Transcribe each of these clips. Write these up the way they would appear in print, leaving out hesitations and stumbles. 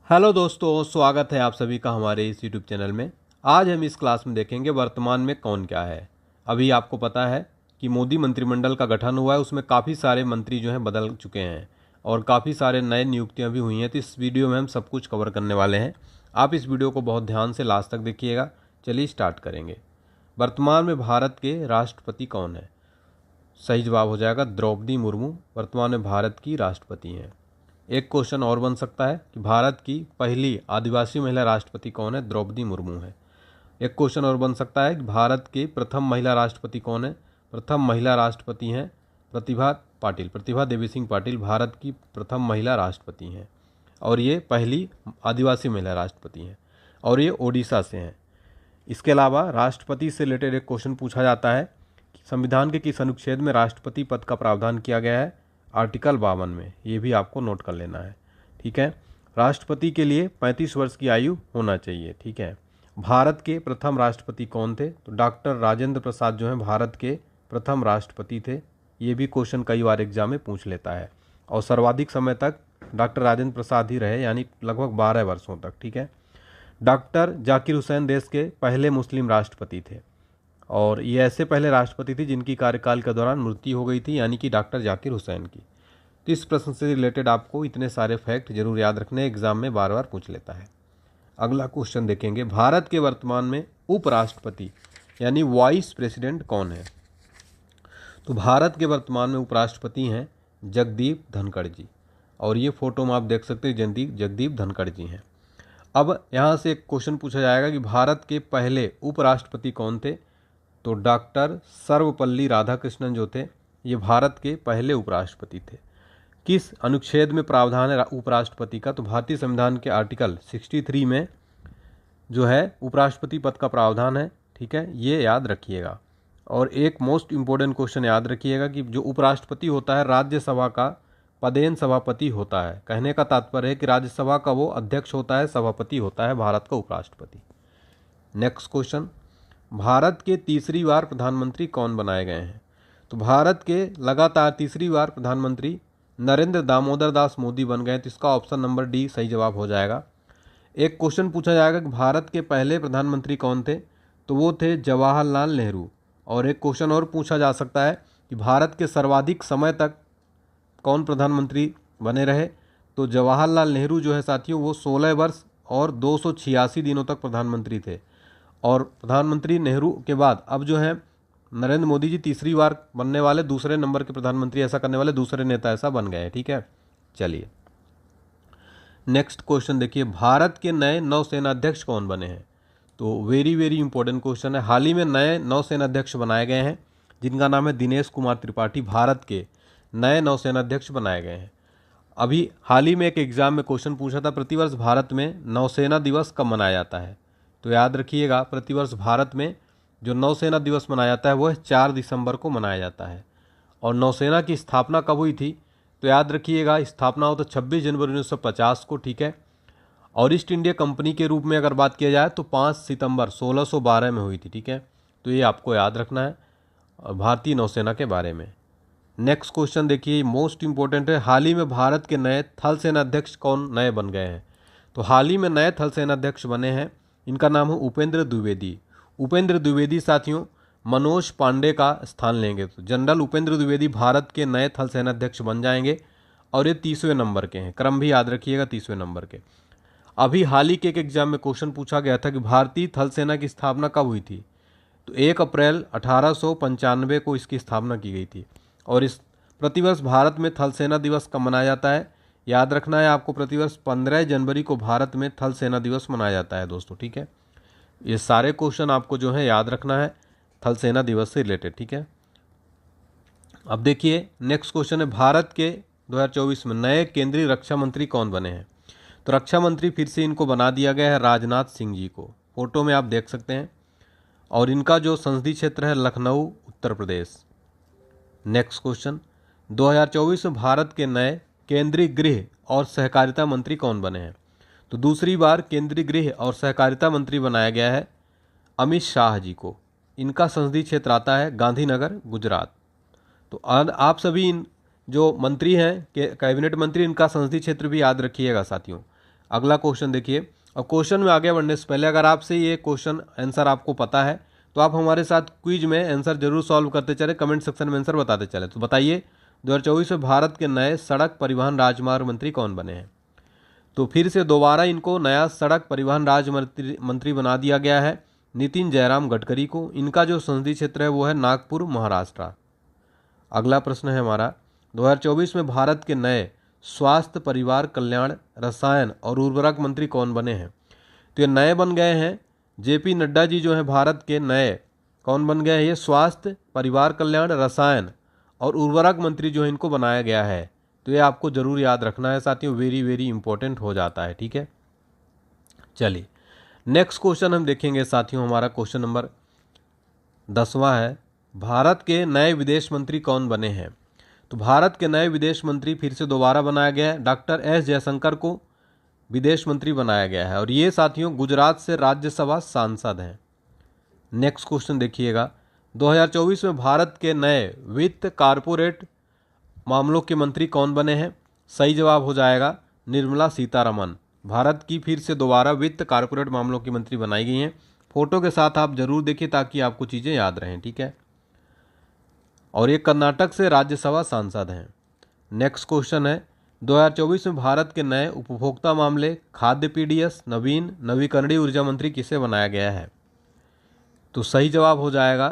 Hello दोस्तों, स्वागत है आप सभी का हमारे इस यूट्यूब चैनल में। आज हम इस क्लास में देखेंगे वर्तमान में कौन क्या है। अभी आपको पता है कि मोदी मंत्रिमंडल का गठन हुआ है, उसमें काफ़ी सारे मंत्री जो हैं बदल चुके हैं और काफ़ी सारे नए नियुक्तियां भी हुई हैं। तो इस वीडियो में हम सब कुछ कवर करने वाले हैं। आप इस वीडियो को बहुत ध्यान से लास्ट तक देखिएगा। चलिए स्टार्ट करेंगे। वर्तमान में भारत के राष्ट्रपति कौन है? सही जवाब हो जाएगा द्रौपदी मुर्मू वर्तमान में भारत की राष्ट्रपति हैं। एक क्वेश्चन और बन सकता है कि भारत की पहली आदिवासी महिला राष्ट्रपति कौन है? द्रौपदी मुर्मू है। एक क्वेश्चन और बन सकता है कि भारत की प्रथम महिला राष्ट्रपति कौन है? प्रथम महिला राष्ट्रपति हैं प्रतिभा पाटिल। प्रतिभा देवी सिंह पाटिल भारत की प्रथम महिला राष्ट्रपति हैं और ये पहली आदिवासी महिला राष्ट्रपति हैं और ये ओडिशा से हैं। इसके अलावा राष्ट्रपति से रिलेटेड एक क्वेश्चन पूछा जाता है कि संविधान के किस अनुच्छेद में राष्ट्रपति पद का प्रावधान किया गया है? आर्टिकल 52 में। ये भी आपको नोट कर लेना है, ठीक है। राष्ट्रपति के लिए 35 वर्ष की आयु होना चाहिए, ठीक है। भारत के प्रथम राष्ट्रपति कौन थे? तो डॉक्टर राजेंद्र प्रसाद जो हैं भारत के प्रथम राष्ट्रपति थे। ये भी क्वेश्चन कई बार एग्जाम में पूछ लेता है और सर्वाधिक समय तक डॉक्टर राजेंद्र प्रसाद ही रहे, यानी लगभग 12 वर्षों तक, ठीक है। डॉक्टर जाकिर हुसैन देश के पहले मुस्लिम राष्ट्रपति थे और ये ऐसे पहले राष्ट्रपति थे जिनकी कार्यकाल के दौरान मृत्यु हो गई थी, यानी कि डॉक्टर जाकिर हुसैन की। तो इस प्रश्न से रिलेटेड आपको इतने सारे फैक्ट जरूर याद रखने, एग्जाम में बार बार पूछ लेता है। अगला क्वेश्चन देखेंगे, भारत के वर्तमान में उपराष्ट्रपति यानी वाइस प्रेसिडेंट कौन है? तो भारत के वर्तमान में उपराष्ट्रपति हैं जगदीप धनखड़ जी और ये फोटो में आप देख सकते हैं जगदीप धनखड़ जी हैं। अब यहाँ से एक क्वेश्चन पूछा जाएगा कि भारत के पहले उपराष्ट्रपति कौन थे? तो डॉक्टर सर्वपल्ली राधाकृष्णन जो थे ये भारत के पहले उपराष्ट्रपति थे। किस अनुच्छेद में प्रावधान है उपराष्ट्रपति का? तो भारतीय संविधान के आर्टिकल 63 में जो है उपराष्ट्रपति पद का प्रावधान है, ठीक है। ये याद रखिएगा। और एक मोस्ट इम्पोर्टेंट क्वेश्चन याद रखिएगा कि जो उपराष्ट्रपति होता है राज्यसभा का पदेन सभापति होता है। कहने का तात्पर्य है कि राज्यसभा का वो अध्यक्ष होता है, सभापति होता है भारत का उपराष्ट्रपति। नेक्स्ट क्वेश्चन, भारत के तीसरी बार प्रधानमंत्री कौन बनाए गए हैं? तो भारत के लगातार तीसरी बार प्रधानमंत्री नरेंद्र दामोदर दास मोदी बन गए। तो इसका ऑप्शन नंबर डी सही जवाब हो जाएगा। एक क्वेश्चन पूछा जाएगा कि भारत के पहले प्रधानमंत्री कौन थे? तो वो थे जवाहरलाल नेहरू। और एक क्वेश्चन और पूछा जा सकता है कि भारत के सर्वाधिक समय तक कौन प्रधानमंत्री बने रहे? तो जवाहरलाल नेहरू जो है साथियों वो 16 वर्ष और 286 दिनों तक प्रधानमंत्री थे। और प्रधानमंत्री नेहरू के बाद अब जो है नरेंद्र मोदी जी तीसरी बार बनने वाले दूसरे नंबर के प्रधानमंत्री, ऐसा करने वाले दूसरे नेता ऐसा बन गए, ठीक है। चलिए नेक्स्ट क्वेश्चन देखिए, भारत के नए नौसेना अध्यक्ष कौन बने हैं? तो वेरी वेरी इंपॉर्टेंट क्वेश्चन है। हाल ही में नए नौसेना अध्यक्ष बनाए गए हैं जिनका नाम है दिनेश कुमार त्रिपाठी। भारत के नए नौसेना अध्यक्ष बनाए गए हैं। अभी हाल ही में एक एग्जाम में क्वेश्चन पूछा था, प्रतिवर्ष भारत में नौसेना दिवस कब मनाया जाता है? तो याद रखिएगा, प्रतिवर्ष भारत में जो नौसेना दिवस मनाया जाता है वो 4 दिसंबर को मनाया जाता है। और नौसेना की स्थापना कब हुई थी? तो याद रखिएगा, स्थापना हो तो 26 जनवरी 1950 को, ठीक है। और ईस्ट इंडिया कंपनी के रूप में अगर बात किया जाए तो 5 सितंबर 1612 में हुई थी, ठीक है। तो ये आपको याद रखना है भारतीय नौसेना के बारे में। नेक्स्ट क्वेश्चन देखिए, मोस्ट इंपॉर्टेंट है, हाल ही में भारत के नए थल सेना अध्यक्ष कौन नए बन गए हैं? तो हाल ही में नए थल सेना अध्यक्ष बने हैं, इनका नाम है उपेंद्र द्विवेदी। उपेंद्र द्विवेदी साथियों मनोज पांडे का स्थान लेंगे। तो जनरल उपेंद्र द्विवेदी भारत के नए थल सेनाध्यक्ष बन जाएंगे और ये 30वें नंबर के हैं। क्रम भी याद रखिएगा, 30वें नंबर के। अभी हाल ही के एक एग्जाम में क्वेश्चन पूछा गया था कि भारतीय थल सेना की स्थापना कब हुई थी? तो 1 अप्रैल 1895 को इसकी स्थापना की गई थी। और इस प्रतिवर्ष भारत में थल सेना दिवस कब मनाया जाता है? याद रखना है आपको, प्रतिवर्ष 15 जनवरी को भारत में थल सेना दिवस मनाया जाता है दोस्तों, ठीक है। ये सारे क्वेश्चन आपको जो है याद रखना है थल सेना दिवस से रिलेटेड, ठीक है। अब देखिए नेक्स्ट क्वेश्चन है, भारत के 2024 में नए केंद्रीय रक्षा मंत्री कौन बने हैं? तो रक्षा मंत्री फिर से इनको बना दिया गया है राजनाथ सिंह जी को, फोटो में आप देख सकते हैं। और इनका जो संसदीय क्षेत्र है लखनऊ उत्तर प्रदेश। नेक्स्ट क्वेश्चन, 2024 में भारत के नए केंद्रीय गृह और सहकारिता मंत्री कौन बने हैं? तो दूसरी बार केंद्रीय गृह और सहकारिता मंत्री बनाया गया है अमित शाह जी को। इनका संसदीय क्षेत्र आता है गांधीनगर गुजरात। तो आप सभी इन जो मंत्री हैं कैबिनेट मंत्री, इनका संसदीय क्षेत्र भी याद रखिएगा साथियों। अगला क्वेश्चन देखिए, और क्वेश्चन में आगे बढ़ने से पहले अगर आपसे ये क्वेश्चन आंसर आपको पता है तो आप हमारे साथ क्विज में आंसर जरूर सॉल्व करते चले, कमेंट सेक्शन में आंसर बताते चले। तो बताइए 2024 में भारत के नए सड़क परिवहन राजमार्ग मंत्री कौन बने हैं? तो फिर से दोबारा इनको नया सड़क परिवहन राज्य मंत्री बना दिया गया है, नितिन जयराम गडकरी को। इनका जो संसदीय क्षेत्र है वो है नागपुर, महाराष्ट्र। अगला प्रश्न है हमारा, 2024 में भारत के नए स्वास्थ्य, परिवार कल्याण, रसायन और उर्वरक मंत्री कौन बने हैं? तो ये नए बन गए हैं जेपी नड्डा जी जो हैं भारत के नए कौन बन गए हैं? ये स्वास्थ्य, परिवार कल्याण, रसायन और उर्वरक मंत्री जो है इनको बनाया गया है। तो ये आपको जरूर याद रखना है साथियों, वेरी वेरी इंपॉर्टेंट हो जाता है, ठीक है। चलिए नेक्स्ट क्वेश्चन हम देखेंगे साथियों, हमारा क्वेश्चन नंबर 10वां है, भारत के नए विदेश मंत्री कौन बने हैं? तो भारत के नए विदेश मंत्री फिर से दोबारा बनाया गया है, डॉक्टर एस जयशंकर को विदेश मंत्री बनाया गया है और ये साथियों गुजरात से राज्यसभा सांसद हैं। नेक्स्ट क्वेश्चन देखिएगा, 2024 में भारत के नए वित्त कारपोरेट मामलों के मंत्री कौन बने हैं? सही जवाब हो जाएगा निर्मला सीतारमण। भारत की फिर से दोबारा वित्त कारपोरेट मामलों की मंत्री बनाई गई हैं। फोटो के साथ आप जरूर देखिए ताकि आपको चीज़ें याद रहें, ठीक है। और ये कर्नाटक से राज्यसभा सांसद हैं। नेक्स्ट क्वेश्चन है, 2024 में भारत के नए उपभोक्ता मामले, खाद्य, पीडीएस, नवीकरणीय ऊर्जा मंत्री किसे बनाया गया है? तो सही जवाब हो जाएगा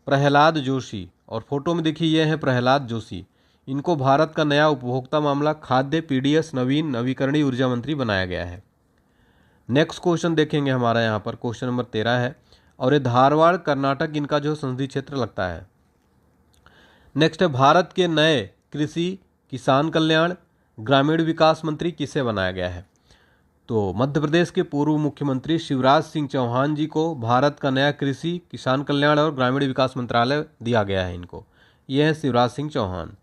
प्रहलाद जोशी। और फोटो में देखिए ये है प्रहलाद जोशी, इनको भारत का नया उपभोक्ता मामला, खाद्य, पीडीएस, नवीकरणीय ऊर्जा मंत्री बनाया गया है। नेक्स्ट क्वेश्चन देखेंगे हमारा यहाँ पर, क्वेश्चन नंबर 13 है और ये धारवाड़ कर्नाटक इनका जो संसदीय क्षेत्र लगता है। नेक्स्ट है, भारत के नए कृषि, किसान कल्याण, ग्रामीण विकास मंत्री किसे बनाया गया है? तो मध्य प्रदेश के पूर्व मुख्यमंत्री शिवराज सिंह चौहान जी को भारत का नया कृषि, किसान कल्याण और ग्रामीण विकास मंत्रालय दिया गया है इनको। ये है शिवराज सिंह चौहान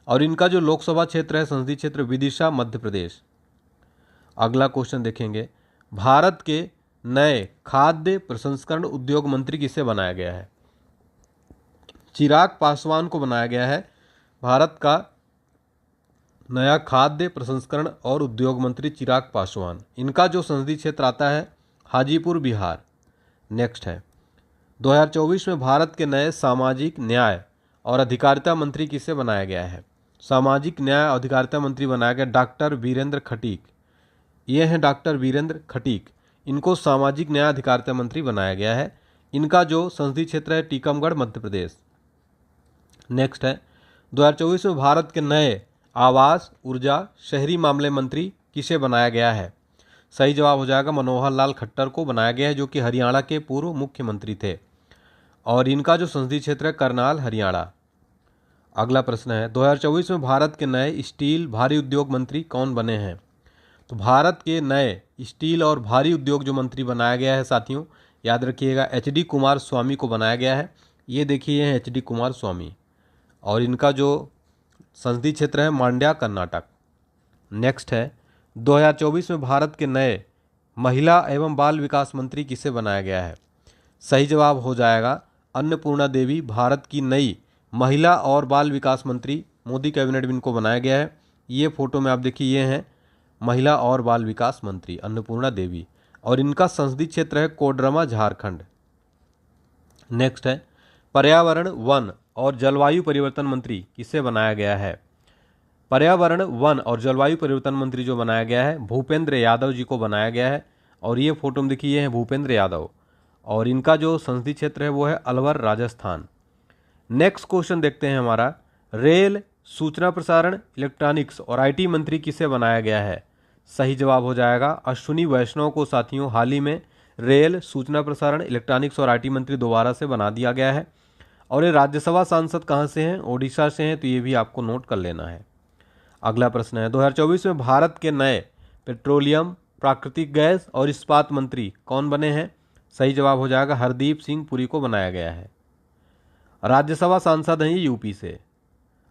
और इनका जो लोकसभा क्षेत्र है संसदीय क्षेत्र विदिशा, मध्य प्रदेश। अगला क्वेश्चन देखेंगे, भारत के नए खाद्य प्रसंस्करण उद्योग मंत्री किसे बनाया गया है? चिराग पासवान को बनाया गया है भारत का नया खाद्य प्रसंस्करण और उद्योग मंत्री चिराग पासवान। इनका जो संसदीय क्षेत्र आता है हाजीपुर, बिहार। नेक्स्ट है, 2024 में भारत के नए सामाजिक न्याय और अधिकारिता मंत्री किसे बनाया गया है? सामाजिक न्याय और अधिकारिता मंत्री बनाया गया डॉक्टर वीरेंद्र खटीक। ये हैं डॉक्टर वीरेंद्र खटीक, इनको सामाजिक न्याय अधिकारिता मंत्री बनाया गया है। इनका जो संसदीय क्षेत्र है टीकमगढ़, मध्य प्रदेश। नेक्स्ट है, 2024 में भारत के नए आवास, ऊर्जा, शहरी मामले मंत्री किसे बनाया गया है? सही जवाब हो जाएगा मनोहर लाल खट्टर को बनाया गया है, जो कि हरियाणा के पूर्व मुख्यमंत्री थे और इनका जो संसदीय क्षेत्र है करनाल, हरियाणा। अगला प्रश्न है, 2024 में भारत के नए स्टील, भारी उद्योग मंत्री कौन बने हैं? तो भारत के नए स्टील और भारी उद्योग जो मंत्री बनाया गया है साथियों, याद रखिएगा एचडी कुमार स्वामी को बनाया गया है। ये देखिए ये एचडी कुमार स्वामी और इनका जो संसदीय क्षेत्र है मांड्या, कर्नाटक। नेक्स्ट है, 2024 में भारत के नए महिला एवं बाल विकास मंत्री किसे बनाया गया है? सही जवाब हो जाएगा अन्नपूर्णा देवी, भारत की नई महिला और बाल विकास मंत्री। मोदी कैबिनेट में इनको बनाया गया है। ये फोटो में आप देखिए ये हैं महिला और बाल विकास मंत्री अन्नपूर्णा देवी और इनका संसदीय क्षेत्र है कोडरमा, झारखंड। नेक्स्ट है, पर्यावरण, वन और जलवायु परिवर्तन मंत्री किसे बनाया गया है? पर्यावरण, वन और जलवायु परिवर्तन मंत्री जो बनाया गया है भूपेंद्र यादव जी को बनाया गया है और ये फोटो में देखिए ये हैं भूपेंद्र यादव और इनका जो संसदीय क्षेत्र है वो है अलवर, राजस्थान। नेक्स्ट क्वेश्चन देखते हैं हमारा, रेल, सूचना प्रसारण, इलेक्ट्रॉनिक्स और आईटी मंत्री किसे बनाया गया है? सही जवाब हो जाएगा अश्विनी वैष्णव को साथियों हाल ही में रेल, सूचना प्रसारण, इलेक्ट्रॉनिक्स और आईटी मंत्री दोबारा से बना दिया गया है। और ये राज्यसभा सांसद कहाँ से हैं? ओडिशा से हैं, तो ये भी आपको नोट कर लेना है। अगला प्रश्न है, 2024 में भारत के नए पेट्रोलियम, प्राकृतिक गैस और इस्पात मंत्री कौन बने हैं? सही जवाब हो जाएगा हरदीप सिंह पुरी को बनाया गया है। राज्यसभा सांसद हैं ये यूपी से।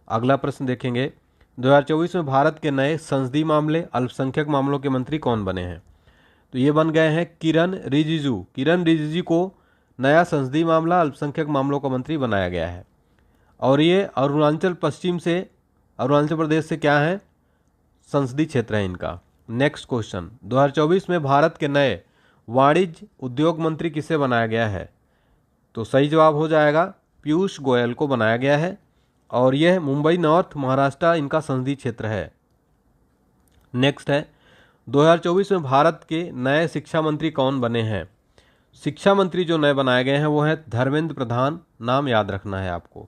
अगला प्रश्न देखेंगे, 2024 में भारत के नए संसदीय मामले, अल्पसंख्यक मामलों के मंत्री कौन बने हैं? तो ये बन गए हैं किरण रिजिजू। किरण रिजिजू को नया संसदीय मामला, अल्पसंख्यक मामलों का मंत्री बनाया गया है और ये अरुणाचल प्रदेश से क्या है संसदीय क्षेत्र है इनका। नेक्स्ट क्वेश्चन, 2024 में भारत के नए वाणिज्य उद्योग मंत्री किसे बनाया गया है? तो सही जवाब हो जाएगा पीयूष गोयल को बनाया गया है और यह मुंबई नॉर्थ महाराष्ट्र इनका संसदीय क्षेत्र है। नेक्स्ट है, 2024 में भारत के नए शिक्षा मंत्री कौन बने हैं? शिक्षा मंत्री जो नए बनाए गए हैं वो है धर्मेंद्र प्रधान, नाम याद रखना है आपको।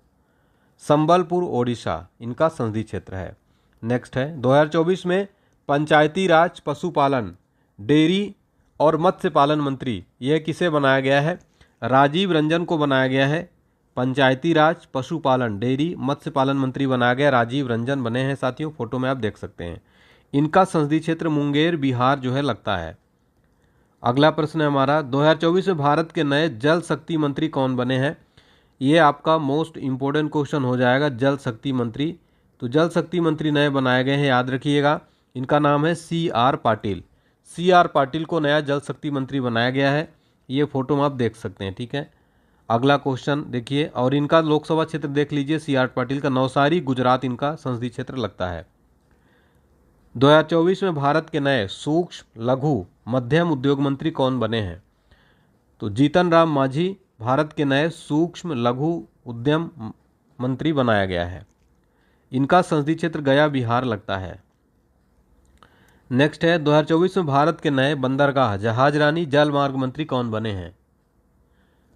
संबलपुर ओडिशा इनका संसदीय क्षेत्र है। नेक्स्ट है, 2024 में पंचायती राज, पशुपालन, डेयरी और मत्स्य पालन मंत्री यह किसे बनाया गया है? राजीव रंजन को बनाया गया है। पंचायती राज, पशुपालन, डेयरी, मत्स्य पालन मंत्री बनाया गया राजीव रंजन बने हैं साथियों, फोटो में आप देख सकते हैं। इनका संसदीय क्षेत्र मुंगेर बिहार जो है लगता है। अगला प्रश्न है हमारा, 2024 में भारत के नए जल शक्ति मंत्री कौन बने हैं? ये आपका मोस्ट इंपॉर्टेंट क्वेश्चन हो जाएगा, जल शक्ति मंत्री। तो जल शक्ति मंत्री नए बनाए गए हैं, याद रखिएगा। इनका नाम है CR पाटिल। CR पाटिल को नया जल शक्ति मंत्री बनाया गया है, ये फोटो में आप देख सकते हैं, ठीक है। अगला क्वेश्चन देखिए, और इनका लोकसभा क्षेत्र देख लीजिए, CR पाटिल का नवसारी गुजरात इनका संसदीय क्षेत्र लगता है। 2024 में भारत के नए सूक्ष्म लघु मध्यम उद्योग मंत्री कौन बने हैं? तो जीतन राम मांझी भारत के नए सूक्ष्म लघु उद्यम मंत्री बनाया गया है। इनका संसदीय क्षेत्र गया बिहार लगता है। नेक्स्ट है, 2024 में भारत के नए बंदरगाह, जहाजरानी, जल मार्ग मंत्री कौन बने हैं?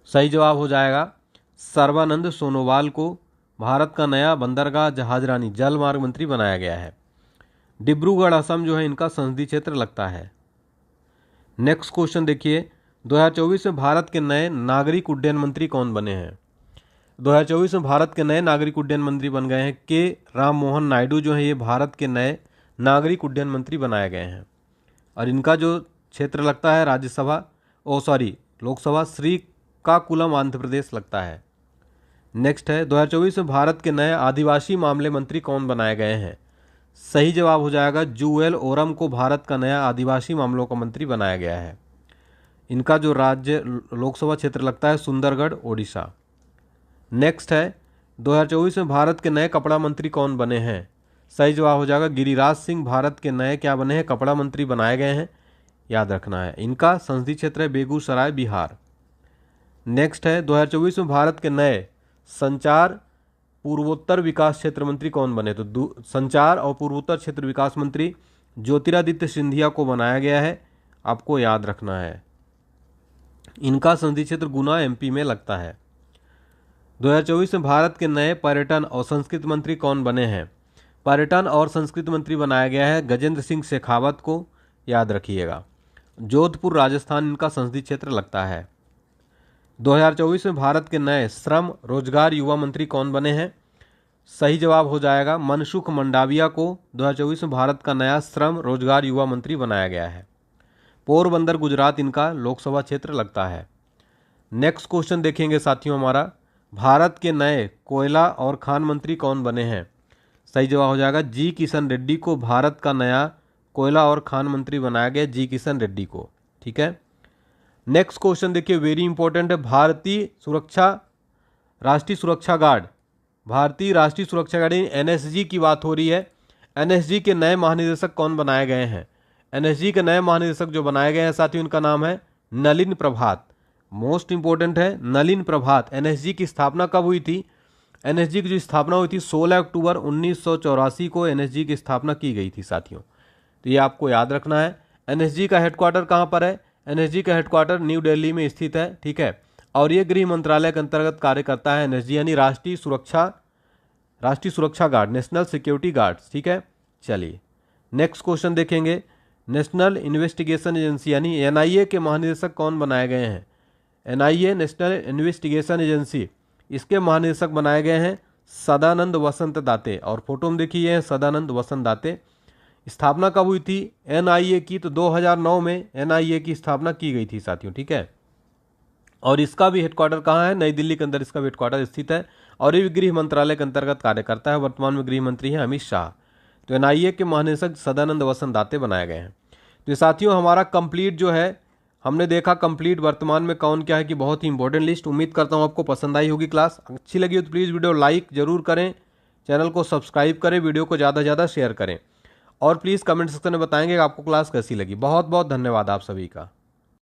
सही जवाब हो जाएगा सर्बानंद सोनोवाल को भारत का नया बंदरगाह, जहाजरानी, जल मार्ग मंत्री बनाया गया है। डिब्रूगढ़ असम जो है इनका संसदीय क्षेत्र लगता है। नेक्स्ट क्वेश्चन देखिए, 2024 में भारत के नए नागरिक उड्डयन मंत्री कौन बने हैं? 2024 में भारत के नए नागरिक उड्डयन मंत्री बन गए हैं के राम मोहन नायडू जो है ये भारत के नए नागरिक उड्डयन मंत्री बनाए गए हैं। और इनका जो क्षेत्र लगता है लोकसभा श्रीकाकुलम आंध्र प्रदेश लगता है। नेक्स्ट है, 2024 में भारत के नए आदिवासी मामले मंत्री कौन बनाए गए हैं? सही जवाब हो जाएगा जूएल ओरम को भारत का नया आदिवासी मामलों का मंत्री बनाया गया है। इनका जो राज्य लोकसभा क्षेत्र लगता है सुंदरगढ़ ओडिशा। नेक्स्ट है, 2024 में भारत के नए कपड़ा मंत्री कौन बने हैं? सही जवाब हो जाएगा गिरिराज सिंह भारत के नए क्या बने हैं? कपड़ा मंत्री बनाए गए हैं, याद रखना है। इनका संसदीय क्षेत्र है बेगूसराय बिहार। नेक्स्ट है, 2024 में भारत के नए संचार पूर्वोत्तर विकास क्षेत्र मंत्री कौन बने? तो संचार और पूर्वोत्तर क्षेत्र विकास मंत्री ज्योतिरादित्य सिंधिया को बनाया गया है, आपको याद रखना है। इनका संसदीय क्षेत्र गुना MP में लगता है। 2024 में भारत के नए पर्यटन और संस्कृति मंत्री कौन बने हैं? पर्यटन और संस्कृति मंत्री बनाया गया है गजेंद्र सिंह शेखावत को, याद रखिएगा। जोधपुर राजस्थान इनका संसदीय क्षेत्र लगता है। 2024 में भारत के नए श्रम रोजगार युवा मंत्री कौन बने हैं? सही जवाब हो जाएगा मनसुख मंडाविया को 2024 में भारत का नया श्रम रोजगार युवा मंत्री बनाया गया है। पोरबंदर गुजरात इनका लोकसभा क्षेत्र लगता है। नेक्स्ट क्वेश्चन देखेंगे साथियों हमारा, भारत के नए कोयला और खान मंत्री कौन बने हैं? सही जवाब हो जाएगा जी किशन रेड्डी को भारत का नया कोयला और खान मंत्री बनाया गया, जी किशन रेड्डी को, ठीक है। नेक्स्ट क्वेश्चन देखिए, वेरी इंपॉर्टेंट है। भारतीय राष्ट्रीय सुरक्षा गार्ड NSG की बात हो रही है। NSG के नए महानिदेशक कौन बनाए गए हैं? NSG के नए महानिदेशक जो बनाए गए हैं साथियों, इनका नाम है नलिन प्रभात। मोस्ट इंपॉर्टेंट है नलिन प्रभात। NSG की स्थापना कब हुई थी? NSG की जो स्थापना हुई थी 16 अक्टूबर 1984 को NSG की स्थापना की गई थी साथियों, तो ये आपको याद रखना है। NSG का हेडक्वार्टर कहाँ पर है? NSG का हेडक्वार्टर न्यू दिल्ली में स्थित है, ठीक है। और ये गृह मंत्रालय के अंतर्गत कार्य करता है NSG, यानी राष्ट्रीय सुरक्षा गार्ड, नेशनल सिक्योरिटी गार्ड्स, ठीक है। चलिए नेक्स्ट क्वेश्चन देखेंगे, नेशनल इन्वेस्टिगेशन एजेंसी यानी NIA के महानिदेशक कौन बनाए गए हैं? NIA नेशनल इन्वेस्टिगेशन एजेंसी, इसके महानिदेशक बनाए गए हैं सदानंद वसंत दाते। और फोटो में देखिए ये है सदानंद वसंत दाते। स्थापना कब हुई थी NIA की? तो 2009 में NIA की स्थापना की गई थी साथियों, ठीक है। और इसका भी हेडक्वार्टर कहाँ है? नई दिल्ली के अंदर इसका हेडक्वार्टर स्थित है और ये गृह मंत्रालय के अंतर्गत कार्य करता है। वर्तमान में गृह मंत्री हैं अमित शाह। तो NIA के महानिदेशक सदानंद वसंत दाते बनाए गए हैं। तो साथियों हमारा कंप्लीट जो है, हमने देखा कंप्लीट वर्तमान में कौन क्या है कि बहुत ही इंपॉर्टेंट लिस्ट। उम्मीद करता हूँ आपको पसंद आई होगी क्लास। अच्छी लगी हो तो प्लीज़ वीडियो लाइक जरूर करें, चैनल को सब्सक्राइब करें, वीडियो को ज़्यादा से ज़्यादा शेयर करें। और प्लीज़ कमेंट सेक्शन में बताएंगे कि आपको क्लास कैसी लगी। बहुत बहुत धन्यवाद आप सभी का।